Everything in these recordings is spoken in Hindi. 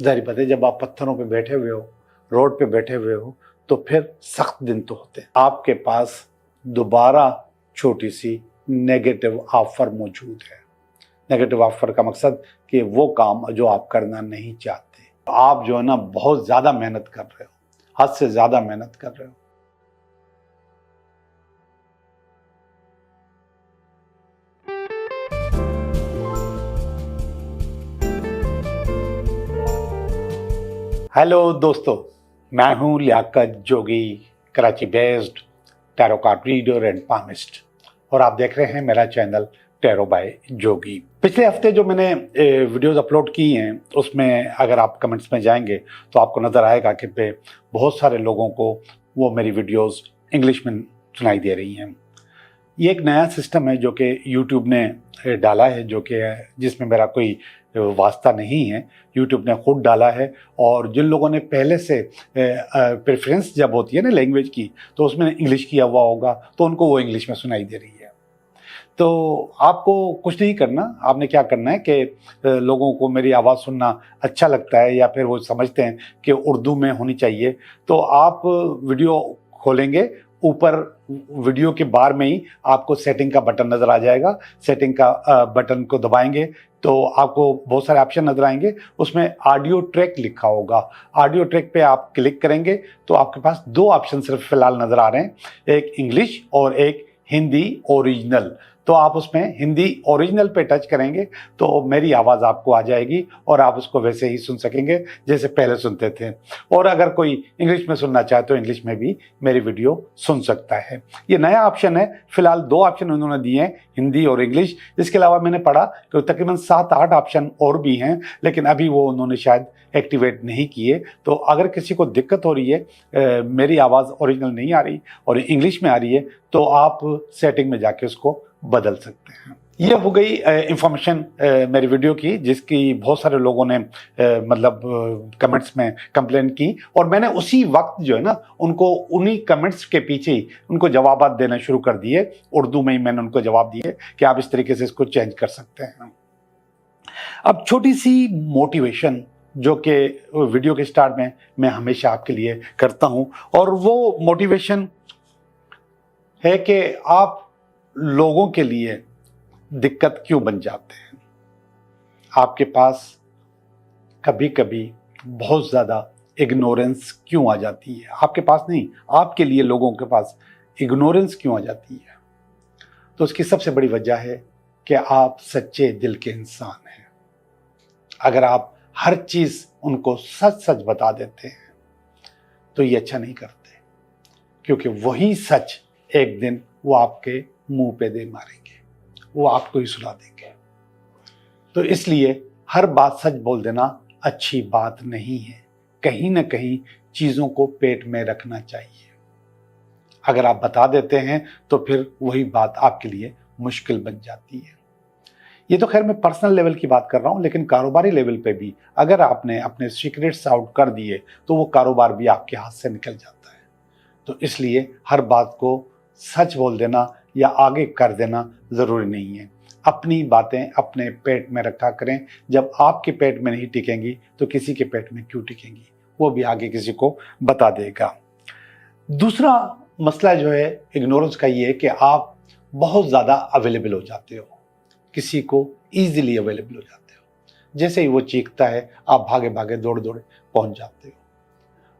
ज़ाहिर बात है, जब आप पत्थरों पे बैठे हुए हो, रोड पे बैठे हुए हो, तो फिर सख्त दिन तो होते हैं। आपके पास दोबारा छोटी सी नेगेटिव ऑफर मौजूद है। नेगेटिव ऑफर का मकसद कि वो काम जो आप करना नहीं चाहते, आप जो है ना बहुत ज़्यादा मेहनत कर रहे हो, हद से ज़्यादा मेहनत कर रहे हो। हेलो दोस्तों, मैं हूं Liaquat Jogi, Karachi based tarot card reader and palmist, और आप देख रहे हैं मेरा चैनल टैरो बाय जोगी। पिछले हफ्ते जो मैंने वीडियोस अपलोड की हैं, उसमें अगर आप कमेंट्स में जाएंगे तो आपको नज़र आएगा कि बहुत सारे लोगों को वो मेरी वीडियोस इंग्लिश में सुनाई दे रही हैं। ये एक नया सिस्टम है जो कि यूट्यूब ने डाला है, जो कि जिसमें मेरा कोई वास्ता नहीं है। यूट्यूब ने खुद डाला है, और जिन लोगों ने पहले से प्रेफरेंस जब होती है ना लैंग्वेज की, तो उसमें इंग्लिश किया हुआ होगा, तो उनको वो इंग्लिश में सुनाई दे रही है। तो आपको कुछ नहीं करना, आपने क्या करना है कि लोगों को मेरी आवाज़ सुनना अच्छा लगता है या फिर वो समझते हैं कि उर्दू में होनी चाहिए, तो आप वीडियो खोलेंगे, ऊपर वीडियो के बार में ही आपको सेटिंग का बटन नज़र आ जाएगा। सेटिंग का बटन को दबाएंगे तो आपको बहुत सारे ऑप्शन नज़र आएंगे, उसमें ऑडियो ट्रैक लिखा होगा। ऑडियो ट्रैक पे आप क्लिक करेंगे तो आपके पास दो ऑप्शन सिर्फ फिलहाल नज़र आ रहे हैं, एक इंग्लिश और एक हिंदी ओरिजिनल। तो आप उसमें हिंदी ओरिजिनल पे टच करेंगे तो मेरी आवाज़ आपको आ जाएगी और आप उसको वैसे ही सुन सकेंगे जैसे पहले सुनते थे। और अगर कोई इंग्लिश में सुनना चाहे तो इंग्लिश में भी मेरी वीडियो सुन सकता है। ये नया ऑप्शन है, फिलहाल दो ऑप्शन उन्होंने दिए हैं, हिंदी और इंग्लिश। इसके अलावा मैंने पढ़ा कि तकरीबन 7-8 ऑप्शन और भी हैं, लेकिन अभी वो उन्होंने शायद एक्टिवेट नहीं किए। तो अगर किसी को दिक्कत हो रही है, मेरी आवाज़ ओरिजिनल नहीं आ रही और इंग्लिश में आ रही है, तो आप सेटिंग में जाके उसको बदल सकते हैं। ये हो गई इंफॉर्मेशन मेरी वीडियो की, जिसकी बहुत सारे लोगों ने कमेंट्स में कंप्लेन की, और मैंने उसी वक्त जो है ना उनको उन्हीं कमेंट्स के पीछे ही उनको जवाब देना शुरू कर दिए। उर्दू में ही मैंने उनको जवाब दिए कि आप इस तरीके से इसको चेंज कर सकते हैं। अब छोटी सी मोटिवेशन जो कि वीडियो के स्टार्ट में मैं हमेशा आपके लिए करता हूं, और वो मोटिवेशन है कि आप लोगों के लिए दिक्कत क्यों बन जाते हैं। आपके पास कभी कभी बहुत ज़्यादा इग्नोरेंस क्यों आ जाती है, आपके पास नहीं, आपके लिए लोगों के पास इग्नोरेंस क्यों आ जाती है। तो उसकी सबसे बड़ी वजह है कि आप सच्चे दिल के इंसान हैं। अगर आप हर चीज़ उनको सच सच बता देते हैं तो ये अच्छा नहीं करते, क्योंकि वही सच एक दिन वो आपके मुंह पे दे मारेंगे, वो आपको ही सुला देंगे। तो इसलिए हर बात सच बोल देना अच्छी बात नहीं है। कहीं ना कहीं चीज़ों को पेट में रखना चाहिए। अगर आप बता देते हैं तो फिर वही बात आपके लिए मुश्किल बन जाती है। ये तो खैर मैं पर्सनल लेवल की बात कर रहा हूँ, लेकिन कारोबारी लेवल पे भी अगर आपने अपने सीक्रेट्स आउट कर दिए तो वो कारोबार भी आपके हाथ से निकल जाता है। तो इसलिए हर बात को सच बोल देना या आगे कर देना ज़रूरी नहीं है। अपनी बातें अपने पेट में रखा करें। जब आपके पेट में नहीं टिकेंगी तो किसी के पेट में क्यों टिकेंगी, वो भी आगे किसी को बता देगा। दूसरा मसला जो है इग्नोरेंस का, ये है कि आप बहुत ज़्यादा अवेलेबल हो जाते हो, किसी को ईजिली अवेलेबल हो जाते हो। जैसे ही वो चीखता है आप भागे भागे दौड़ दौड़ पहुंच जाते हो।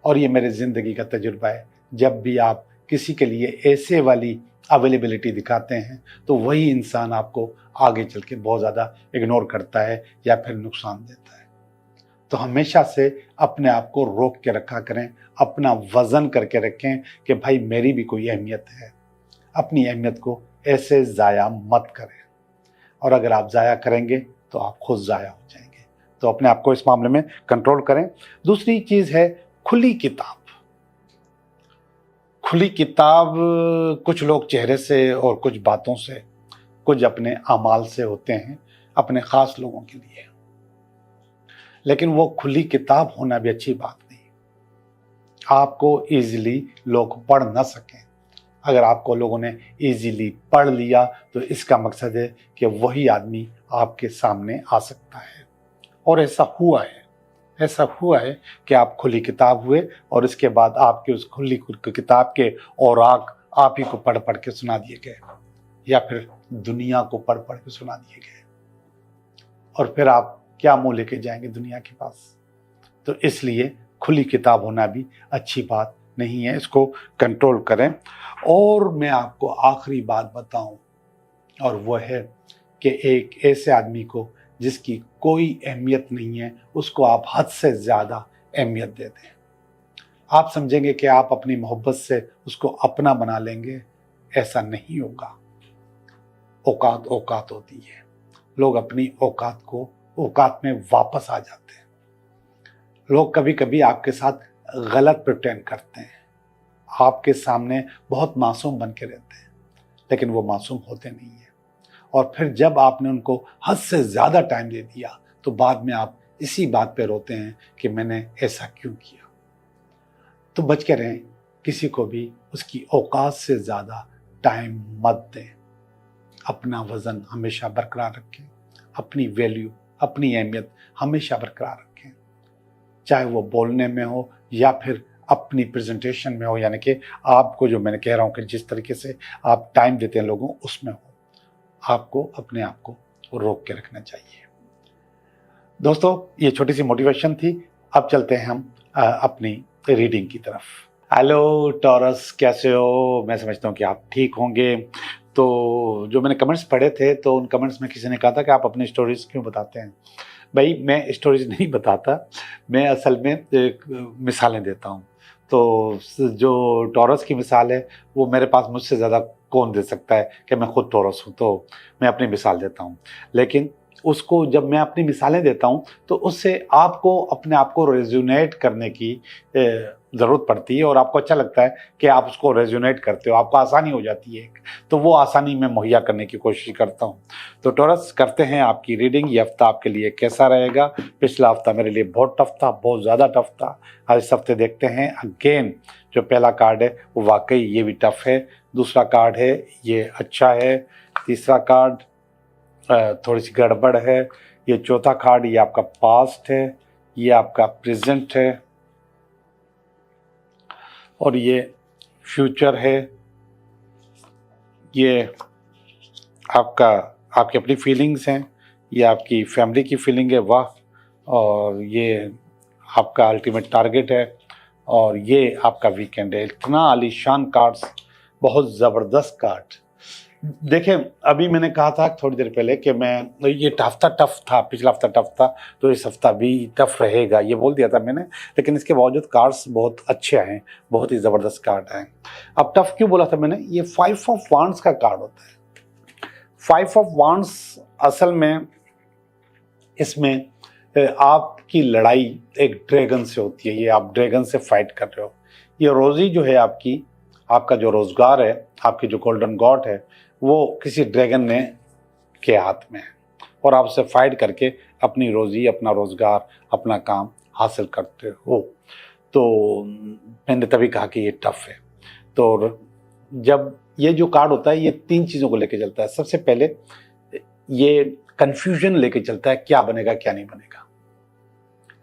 और ये मेरे ज़िंदगी का तजुर्बा है, जब भी आप किसी के लिए ऐसे वाली अवेलेबिलिटी दिखाते हैं तो वही इंसान आपको आगे चल के बहुत ज़्यादा इग्नोर करता है या फिर नुकसान देता है। तो हमेशा से अपने आप को रोक के रखा करें, अपना वज़न करके रखें कि भाई मेरी भी कोई अहमियत है। अपनी अहमियत को ऐसे ज़ाया मत करें, और अगर आप ज़ाया करेंगे तो आप खुद ज़ाया हो जाएंगे। तो अपने आप को इस मामले में कंट्रोल करें। दूसरी चीज़ है खुली किताब। खुली किताब कुछ लोग चेहरे से और कुछ बातों से, कुछ अपने अमाल से होते हैं अपने ख़ास लोगों के लिए, लेकिन वो खुली किताब होना भी अच्छी बात नहीं। आपको ईजिली लोग पढ़ ना सकें। अगर आपको लोगों ने ईजिली पढ़ लिया तो इसका मकसद है कि वही आदमी आपके सामने आ सकता है, और ऐसा हुआ है। ऐसा हुआ है कि आप खुली किताब हुए और इसके बाद आपके उस खुली किताब के औराक आप ही को पढ़ पढ़ के सुना दिए गए, या फिर दुनिया को पढ़ पढ़ के सुना दिए गए, और फिर आप क्या मुंह लेके जाएंगे दुनिया के पास। तो इसलिए खुली किताब होना भी अच्छी बात नहीं है, इसको कंट्रोल करें। और मैं आपको आखिरी बात बताऊं, और वह है कि एक ऐसे आदमी को जिसकी कोई अहमियत नहीं है, उसको आप हद से ज़्यादा अहमियत दे दें। आप समझेंगे कि आप अपनी मोहब्बत से उसको अपना बना लेंगे, ऐसा नहीं होगा। औकात औकात होती है, लोग अपनी औकात को औकात में वापस आ जाते हैं। लोग कभी कभी आपके साथ गलत प्रिटेंड करते हैं, आपके सामने बहुत मासूम बन के रहते हैं, लेकिन वो मासूम होते नहीं हैं। और फिर जब आपने उनको हद से ज़्यादा टाइम दे दिया तो बाद में आप इसी बात पे रोते हैं कि मैंने ऐसा क्यों किया। तो बच के रहें, किसी को भी उसकी औकात से ज़्यादा टाइम मत दें। अपना वज़न हमेशा बरकरार रखें, अपनी वैल्यू, अपनी अहमियत हमेशा बरकरार रखें, चाहे वो बोलने में हो या फिर अपनी प्रेजेंटेशन में हो, यानी कि आपको जो मैंने कह रहा हूँ कि जिस तरीके से आप टाइम देते हैं लोगों, उसमें हो। आपको अपने आप को रोक के रखना चाहिए। दोस्तों, ये छोटी सी मोटिवेशन थी। अब चलते हैं हम अपनी रीडिंग की तरफ। हेलो टॉरस, कैसे हो? मैं समझता हूँ कि आप ठीक होंगे। तो जो मैंने कमेंट्स पढ़े थे, तो उन कमेंट्स में किसी ने कहा था कि आप अपनी स्टोरीज क्यों बताते हैं। भाई, मैं स्टोरीज नहीं बताता, मैं असल में मिसालें देता हूँ। तो जो टॉरस की मिसाल है वो मेरे पास मुझसे ज़्यादा कौन दे सकता है कि मैं खुद टॉरस हूँ, तो मैं अपनी मिसाल देता हूँ। लेकिन उसको जब मैं अपनी मिसालें देता हूँ तो उससे आपको अपने आप को रेजोनेट करने की ज़रूरत पड़ती है, और आपको अच्छा लगता है कि आप उसको रेजोनेट करते हो, आपको आसानी हो जाती है। तो वो आसानी मैं मुहैया करने की कोशिश करता हूँ। तो टॉरस, करते हैं आपकी रीडिंग। ये हफ्ता आपके लिए कैसा रहेगा? पिछला हफ्ता मेरे लिए बहुत टफ था, बहुत ज़्यादा टफ था। आज इस हफ्ते देखते हैं अगेन। जो पहला कार्ड है वो वाकई ये भी टफ है, दूसरा कार्ड है ये अच्छा है, तीसरा कार्ड थोड़ी सी गड़बड़ है, ये चौथा कार्ड ये आपका पास्ट है, ये आपका प्रेजेंट है, और ये फ्यूचर है। ये आपका आपकी अपनी फीलिंग्स हैं, ये आपकी फैमिली की फीलिंग है, वाह। और ये आपका अल्टीमेट टारगेट है, और ये आपका वीकेंड है। इतना आलीशान कार्ड्स, बहुत ज़बरदस्त कार्ड। देखें, अभी मैंने कहा था थोड़ी देर पहले कि मैं ये टफ था, पिछला हफ्ता टफ था, तो इस हफ्ता भी टफ रहेगा, ये बोल दिया था मैंने। लेकिन इसके बावजूद कार्ड्स बहुत अच्छे आए, बहुत ही ज़बरदस्त कार्ड आए। अब टफ क्यों बोला था मैंने? ये 5 ऑफ वांड्स का कार्ड होता है। 5 ऑफ वांड्स असल में इसमें आपकी लड़ाई एक ड्रैगन से होती है। ये आप ड्रैगन से फाइट कर रहे हो। ये रोज़ी जो है आपकी, आपका जो रोज़गार है, आपकी जो गोल्डन गॉड है, वो किसी ड्रैगन ने के हाथ में है, और आप उससे फाइट करके अपनी रोज़ी, अपना रोज़गार, अपना काम हासिल करते हो। तो मैंने तभी कहा कि ये टफ है। तो जब ये जो कार्ड होता है, ये 3 चीज़ों को लेके चलता है। सबसे पहले ये कन्फ्यूजन लेके चलता है, क्या बनेगा क्या नहीं बनेगा,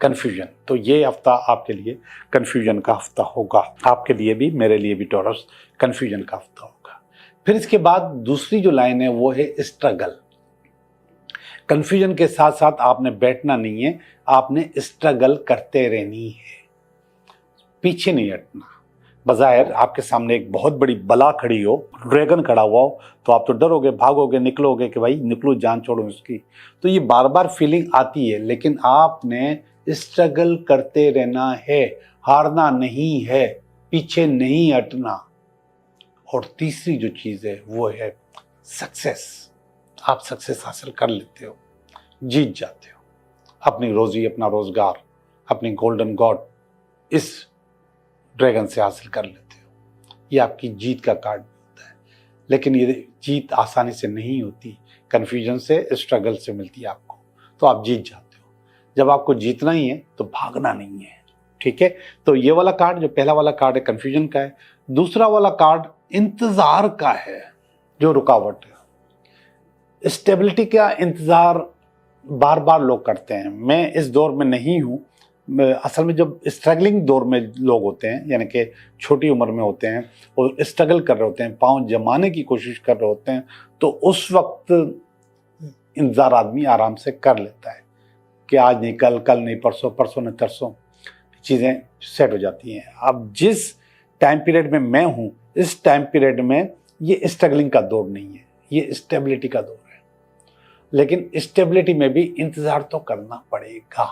कन्फ्यूजन। तो ये हफ्ता आपके लिए कन्फ्यूजन का हफ्ता होगा, आपके लिए भी, मेरे लिए भी टॉरस, कन्फ्यूजन का हफ्ता होगा। फिर इसके बाद दूसरी जो लाइन है वो है स्ट्रगल। कन्फ्यूजन के साथ साथ आपने बैठना नहीं है, आपने स्ट्रगल करते रहनी है, पीछे नहीं हटना। बज़ाहिर आपके सामने एक बहुत बड़ी बला खड़ी हो, ड्रैगन खड़ा हुआ हो, तो आप तो डरोगे, भागोगे, निकलोगे कि भाई निकलो, जान छोड़ो इसकी। तो ये बार बार फीलिंग आती है, लेकिन आपने स्ट्रगल करते रहना है, हारना नहीं है, पीछे नहीं हटना। और तीसरी जो चीज़ है वो है सक्सेस। आप सक्सेस हासिल कर लेते हो, जीत जाते हो, अपनी रोज़ी, अपना रोज़गार, अपनी गोल्डन गॉड इस ड्रैगन से हासिल कर लेते हो। ये आपकी जीत का कार्ड होता है। लेकिन ये जीत आसानी से नहीं होती, कन्फ्यूजन से, स्ट्रगल से मिलती है आपको, तो आप जीत जाते हो। जब आपको जीतना ही है तो भागना नहीं है, ठीक है। तो ये वाला कार्ड, जो पहला वाला कार्ड है, कन्फ्यूजन का है। दूसरा वाला कार्ड इंतज़ार का है, जो रुकावट है। स्टेबिलिटी का इंतज़ार बार बार लोग करते हैं। मैं इस दौर में नहीं हूँ, असल में जब स्ट्रगलिंग दौर में लोग होते हैं, यानी कि छोटी उम्र में होते हैं और स्ट्रगल कर रहे होते हैं, पाँव जमाने की कोशिश कर रहे होते हैं, तो उस वक्त इंतज़ार आदमी आराम से कर लेता है कि आज नहीं कल, कल नहीं परसों, परसों नहीं तरसों, चीज़ें सेट हो जाती हैं। अब जिस टाइम पीरियड में मैं हूँ, इस टाइम पीरियड में ये स्ट्रगलिंग का दौर नहीं है, ये स्टेबिलिटी का दौर है। लेकिन स्टेबिलिटी में भी इंतज़ार तो करना पड़ेगा,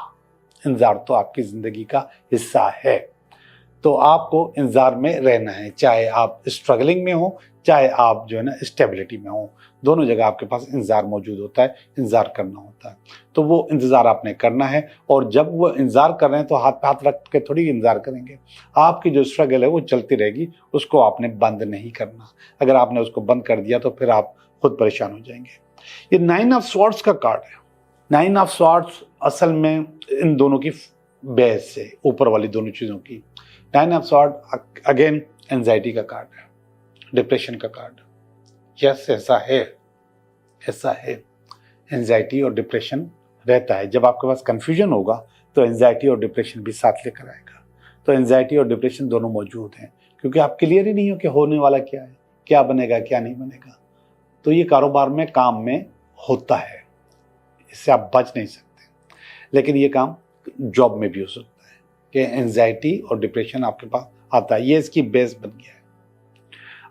इंतज़ार तो आपकी ज़िंदगी का हिस्सा है। तो आपको इंतज़ार में रहना है, चाहे आप स्ट्रगलिंग में हो, चाहे आप जो है ना स्टेबिलिटी में हो, दोनों जगह आपके पास इंतज़ार मौजूद होता है, इंतज़ार करना होता है। तो वो इंतज़ार आपने करना है, और जब वो इंतज़ार कर रहे हैं तो हाथ पे हाथ रख के थोड़ी इंतज़ार करेंगे। आपकी जो स्ट्रगल है वो चलती रहेगी, उसको आपने बंद नहीं करना। अगर आपने उसको बंद कर दिया तो फिर आप खुद परेशान हो जाएंगे। ये 9 ऑफ स्वॉर्ड्स का कार्ड है। 9 ऑफ स्वॉर्ड्स असल में इन दोनों की बेस है, ऊपर वाली दोनों चीज़ों की। 9 ऑफ स्वॉर्ड अगेन एंजाइटी का कार्ड है, डिप्रेशन का कार्ड। यस, ऐसा है, ऐसा है। एंजाइटी और डिप्रेशन रहता है। जब आपके पास कंफ्यूजन होगा तो एंजाइटी और डिप्रेशन भी साथ लेकर आएगा। तो एंजाइटी और डिप्रेशन दोनों मौजूद हैं, क्योंकि आप क्लियर ही नहीं हो कि होने वाला क्या है, क्या बनेगा, क्या नहीं बनेगा। तो ये कारोबार में, काम में होता है, इससे आप बच नहीं सकते। लेकिन ये काम जॉब में भी हो सकता है कि एंजाइटी और डिप्रेशन आपके पास आता है। ये इसकी बेस बन गया है।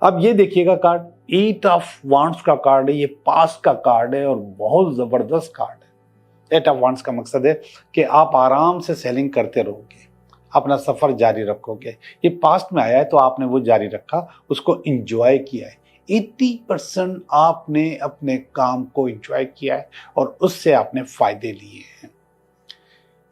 अब ये देखिएगा कार्ड 8 ऑफ वांड्स का कार्ड है। ये पास्ट का कार्ड है और बहुत ज़बरदस्त कार्ड है। 8 ऑफ वांड्स का मकसद है कि आप आराम से सेलिंग करते रहोगे, अपना सफ़र जारी रखोगे। ये पास्ट में आया है तो आपने वो जारी रखा, उसको इंजॉय किया है। 80% आपने अपने काम को इंजॉय किया है और उससे आपने फ़ायदे लिए हैं।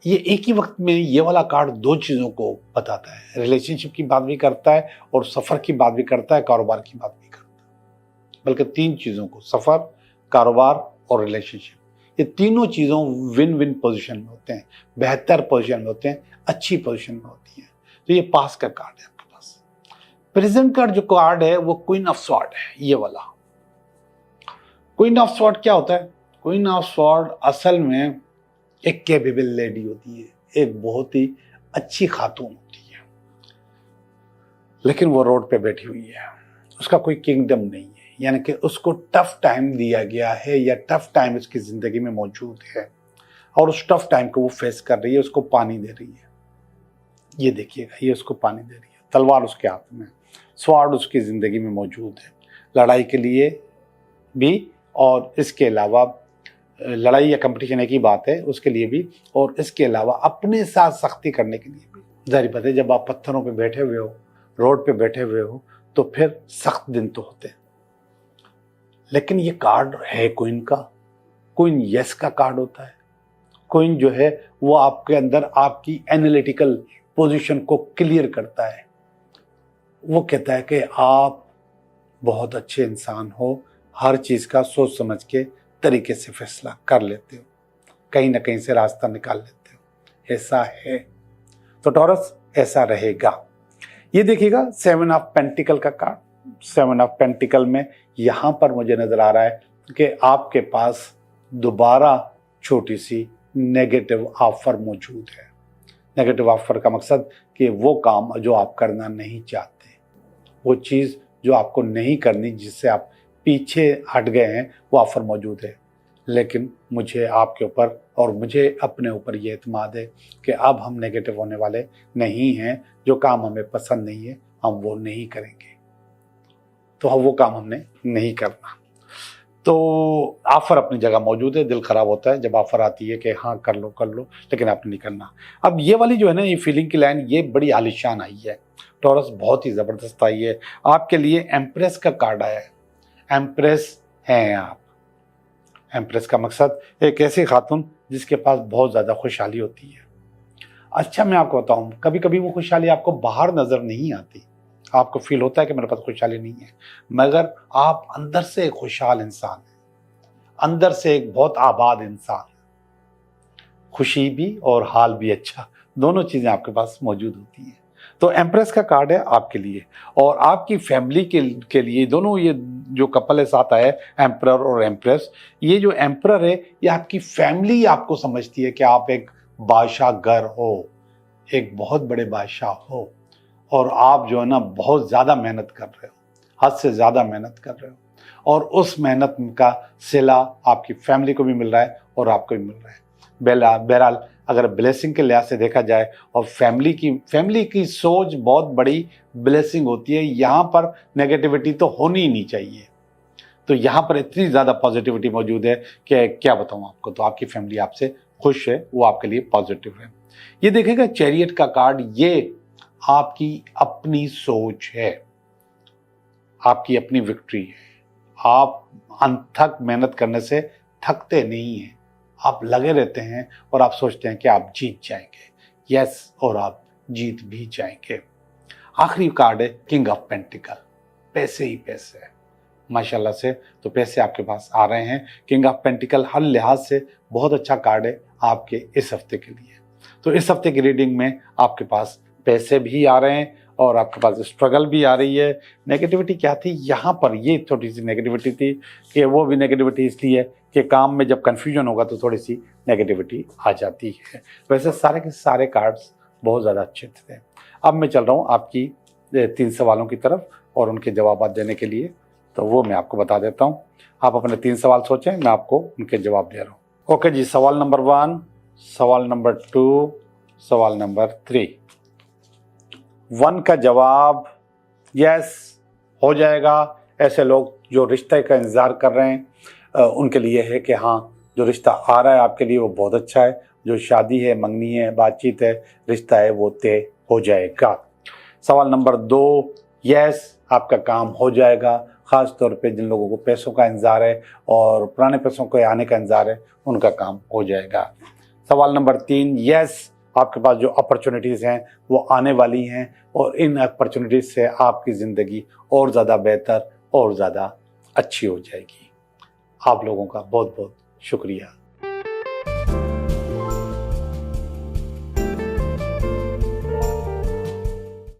ये एक ही वक्त में ये वाला कार्ड दो चीज़ों को बताता है, रिलेशनशिप की बात भी करता है और सफ़र की बात भी करता है, कारोबार की बात भी करता है। बल्कि 3 चीज़ों को, सफ़र, कारोबार और रिलेशनशिप, ये तीनों चीज़ों विन विन पोजीशन में होते हैं, बेहतर पोजीशन में होते हैं, अच्छी पोजीशन में होती हैं। तो ये पास का कार्ड है आपके पास। प्रेजेंट का जो कार्ड है वो क्वीन ऑफ स्वॉर्ड है, ये वाला। क्वीन ऑफ स्वॉर्ड क्या होता है? क्वीन ऑफ स्वॉर्ड असल में एक कैपेबल लेडी होती है, एक बहुत ही अच्छी खातून होती है, लेकिन वो रोड पे बैठी हुई है, उसका कोई किंगडम नहीं है, यानी कि उसको टफ टाइम दिया गया है या टफ टाइम उसकी ज़िंदगी में मौजूद है और उस टफ टाइम को वो फेस कर रही है, उसको पानी दे रही है। ये देखिएगा, ये उसको पानी दे रही है, तलवार उसके हाथ में, स्वॉर्ड उसकी ज़िंदगी में मौजूद है, लड़ाई के लिए भी और इसके अलावा लड़ाई या कंपटीशन एक ही बात है, उसके लिए भी और इसके अलावा अपने साथ सख्ती करने के लिए भी। जाहिर बात है, जब आप पत्थरों पे बैठे हुए हो, रोड पे बैठे हुए हो, तो फिर सख्त दिन तो होते हैं। लेकिन ये कार्ड है क्वीन का। क्वीन यस का कार्ड होता है। क्वीन जो है वो आपके अंदर आपकी एनालिटिकल पोजीशन को क्लियर करता है। वो कहता है कि आप बहुत अच्छे इंसान हो, हर चीज़ का सोच समझ के तरीके से फैसला कर लेते हो, कहीं ना कहीं से रास्ता निकाल लेते हो। ऐसा है तो टॉरस ऐसा रहेगा। ये देखिएगा 7 ऑफ पेंटिकल का कार्ड। 7 ऑफ पेंटिकल में यहाँ पर मुझे नज़र आ रहा है कि आपके पास दोबारा छोटी सी नेगेटिव ऑफर मौजूद है। नेगेटिव ऑफर का मकसद कि वो काम जो आप करना नहीं चाहते, वो चीज़ जो आपको नहीं करनी, जिससे आप पीछे हट गए हैं, वो ऑफर मौजूद है। लेकिन मुझे आपके ऊपर और मुझे अपने ऊपर ये एतमाद है कि अब हम नेगेटिव होने वाले नहीं हैं। जो काम हमें पसंद नहीं है हम वो नहीं करेंगे, तो वो काम हमने नहीं करना। तो ऑफ़र अपनी जगह मौजूद है। दिल ख़राब होता है जब ऑफ़र आती है कि हाँ कर लो, लेकिन आपने नहीं करना। अब ये वाली जो है ना, ये फीलिंग की लाइन, ये बड़ी आलीशान आई है टॉरस, बहुत ही ज़बरदस्त आई है। आपके लिए एम्प्रेस का कार्ड आया है। एम्प्रेस हैं आप। एम्प्रेस का मकसद एक ऐसी खातून जिसके पास बहुत ज़्यादा खुशहाली होती है। अच्छा, मैं आपको बताऊं, कभी कभी वो खुशहाली आपको बाहर नज़र नहीं आती, आपको फील होता है कि मेरे पास खुशहाली नहीं है, मगर आप अंदर से एक खुशहाल इंसान हैं, अंदर से एक बहुत आबाद इंसान है। खुशी भी और हाल भी अच्छा, दोनों चीज़ें आपके पास मौजूद होती हैं। तो एम्प्रेस का कार्ड है आपके लिए और आपकी फैमिली के लिए। दोनों ये जो कपल है साथ आया है, एम्परर और एम्प्रेस, ये जो एम्परर है ये आपकी फैमिली आपको समझती है कि आप एक बादशाह घर हो, एक बहुत बड़े बादशाह हो और आप जो है ना बहुत ज़्यादा मेहनत कर रहे हो, हद से ज़्यादा मेहनत कर रहे हो और उस मेहनत का सिला आपकी फैमिली को भी मिल रहा है और आपको भी मिल रहा है। बहरहाल अगर ब्लेसिंग के लिहाज से देखा जाए और फैमिली की सोच बहुत बड़ी ब्लेसिंग होती है। यहाँ पर नेगेटिविटी तो होनी ही नहीं चाहिए। तो यहाँ पर इतनी ज़्यादा पॉजिटिविटी मौजूद है कि क्या बताऊँ आपको। तो आपकी फैमिली आपसे खुश है, वो आपके लिए पॉजिटिव है। ये देखिएगा चैरियट का कार्ड, ये आपकी अपनी सोच है, आपकी अपनी विक्ट्री है। आप अनथक मेहनत करने से थकते नहीं हैं, आप लगे रहते हैं और आप सोचते हैं कि आप जीत जाएंगे। यस, और आप जीत भी जाएंगे। आखिरी कार्ड है किंग ऑफ पेंटिकल, पैसे ही पैसे है माशाल्लाह से। तो पैसे आपके पास आ रहे हैं। किंग ऑफ पेंटिकल हर लिहाज से बहुत अच्छा कार्ड है आपके इस हफ्ते के लिए। तो इस हफ्ते की रीडिंग में आपके पास पैसे भी आ रहे हैं और आपके पास स्ट्रगल भी आ रही है। नेगेटिविटी क्या थी यहाँ पर, ये थोड़ी सी नेगेटिविटी थी कि वो भी नेगेटिविटी इसलिए कि काम में जब कन्फ्यूजन होगा तो थोड़ी सी नेगेटिविटी आ जाती है। वैसे सारे के सारे कार्ड्स बहुत ज़्यादा अच्छे थे। अब मैं चल रहा हूँ आपकी 3 सवालों की तरफ और उनके जवाब देने के लिए। तो वो मैं आपको बता देता हूँ। आप अपने 3 सवाल सोचें, मैं आपको उनके जवाब दे रहा हूँ। ओके जी, सवाल नंबर 1, सवाल नंबर 2, सवाल नंबर 3। 1 का जवाब यस हो जाएगा। ऐसे लोग जो रिश्ते का इंतज़ार कर रहे हैं उनके लिए है कि हाँ, जो रिश्ता आ रहा है आपके लिए वो बहुत अच्छा है। जो शादी है, मंगनी है, बातचीत है, रिश्ता है, वो तय हो जाएगा। सवाल नंबर 2, यस आपका काम हो जाएगा। ख़ास तौर पे जिन लोगों को पैसों का इंतज़ार है और पुराने पैसों के आने का इंतज़ार है, उनका काम हो जाएगा। सवाल नंबर 3, यस आपके पास जो अपॉर्चुनिटीज़ हैं वो आने वाली हैं और इन अपॉर्चुनिटीज़ से आपकी ज़िंदगी और ज़्यादा बेहतर और ज़्यादा अच्छी हो जाएगी। आप लोगों का बहुत बहुत शुक्रिया।